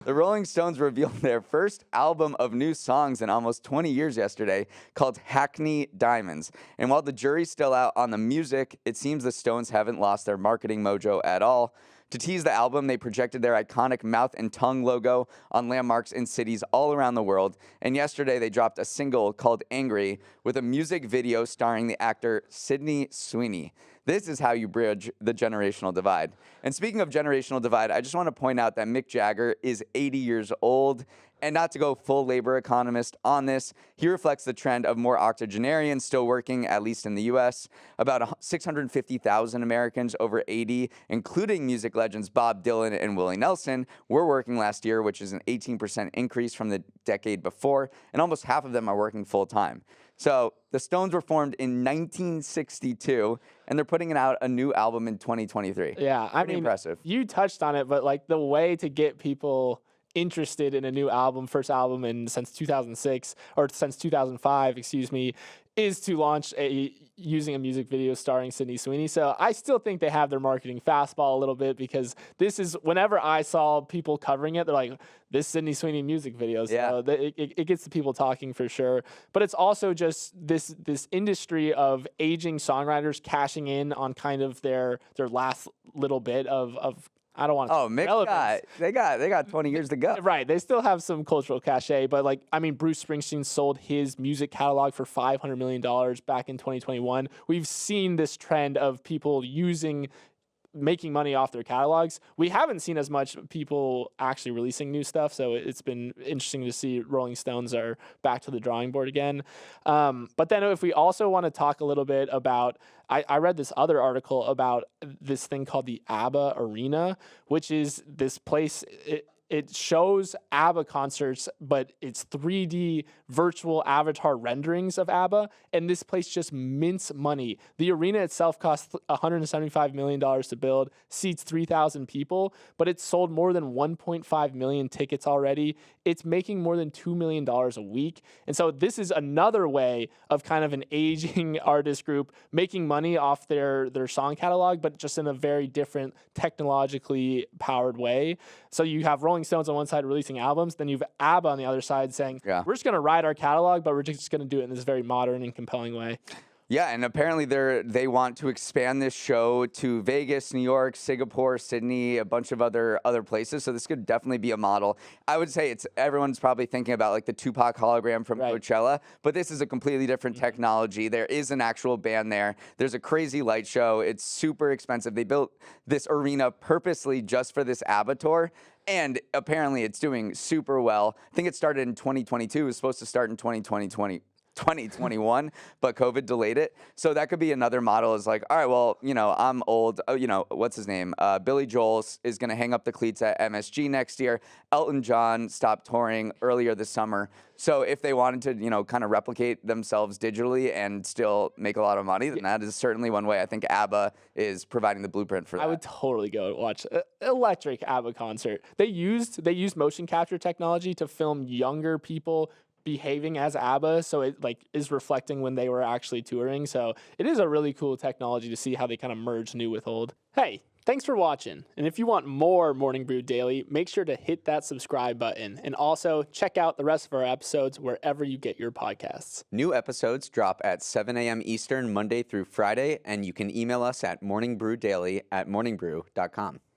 The Rolling Stones revealed their first album of new songs in almost 20 years yesterday, called Hackney Diamonds. And while the jury's still out on the music, it seems the Stones haven't lost their marketing mojo at all. To tease the album, they projected their iconic mouth and tongue logo on landmarks in cities all around the world. And yesterday, they dropped a single called Angry with a music video starring the actor Sydney Sweeney. This is how you bridge the generational divide. And speaking of generational divide, I just want to point out that Mick Jagger is 80 years old. And not to go full labor economist on this, he reflects the trend of more octogenarians still working, at least in the U.S. About 650,000 Americans over 80, including music legends Bob Dylan and Willie Nelson, were working last year, which is an 18% increase from the decade before, and almost half of them are working full-time. So the Stones were formed in 1962, and they're putting out a new album in 2023. Yeah, I mean, impressive. You touched on it, but like the way to get people interested in a new album, first album since 2006 or since 2005, excuse me, is to launch using a music video starring Sydney Sweeney. So I still think they have their marketing fastball a little bit, because this is, whenever I saw people covering it, they're like, this Sydney Sweeney music video. So yeah. It gets the people talking for sure. But it's also just this industry of aging songwriters cashing in on kind of their last little bit of I don't want to. Oh, Mick they got 20 years to go. Right. They still have some cultural cachet, but Bruce Springsteen sold his music catalog for $500 million back in 2021. We've seen this trend of people making money off their catalogs. We haven't seen as much people actually releasing new stuff, so it's been interesting to see Rolling Stones are back to the drawing board again. But then if we also want to talk a little bit about, I read this other article about this thing called the ABBA Arena, which is this place. It shows ABBA concerts, but it's 3D virtual avatar renderings of ABBA, and this place just mints money. The arena itself costs $175 million to build, seats 3,000 people, but it's sold more than 1.5 million tickets already. It's making more than $2 million a week. And so this is another way of kind of an aging artist group making money off their song catalog, but just in a very different technologically powered way. So you have Rolling Stones on one side releasing albums, then you've ABBA on the other side saying, we're just going to ride our catalog, but we're just going to do it in this very modern and compelling way. Yeah, and apparently they want to expand this show to Vegas, New York, Singapore, Sydney, a bunch of other places. So this could definitely be a model. I would say everyone's probably thinking about like the Tupac hologram from Coachella, but this is a completely different technology. There is an actual band there. There's a crazy light show. It's super expensive. They built this arena purposely just for this ABBA tour. And apparently it's doing super well. I think it started in 2022. It was supposed to start in 2021, but COVID delayed it. So that could be another model, is like, all right, well, I'm old. What's his name? Billy Joel is going to hang up the cleats at MSG next year. Elton John stopped touring earlier this summer. So if they wanted to, kind of replicate themselves digitally and still make a lot of money, then that is certainly one way. I think ABBA is providing the blueprint for that. I would totally go watch an electric ABBA concert. They used motion capture technology to film younger people behaving as ABBA, so it is reflecting when they were actually touring. So it is a really cool technology to see how they kind of merge new with old. Hey, thanks for watching. And if you want more Morning Brew Daily, make sure to hit that subscribe button. And also check out the rest of our episodes wherever you get your podcasts. New episodes drop at 7 a.m. Eastern, Monday through Friday, and you can email us at morningbrewdaily@morningbrew.com.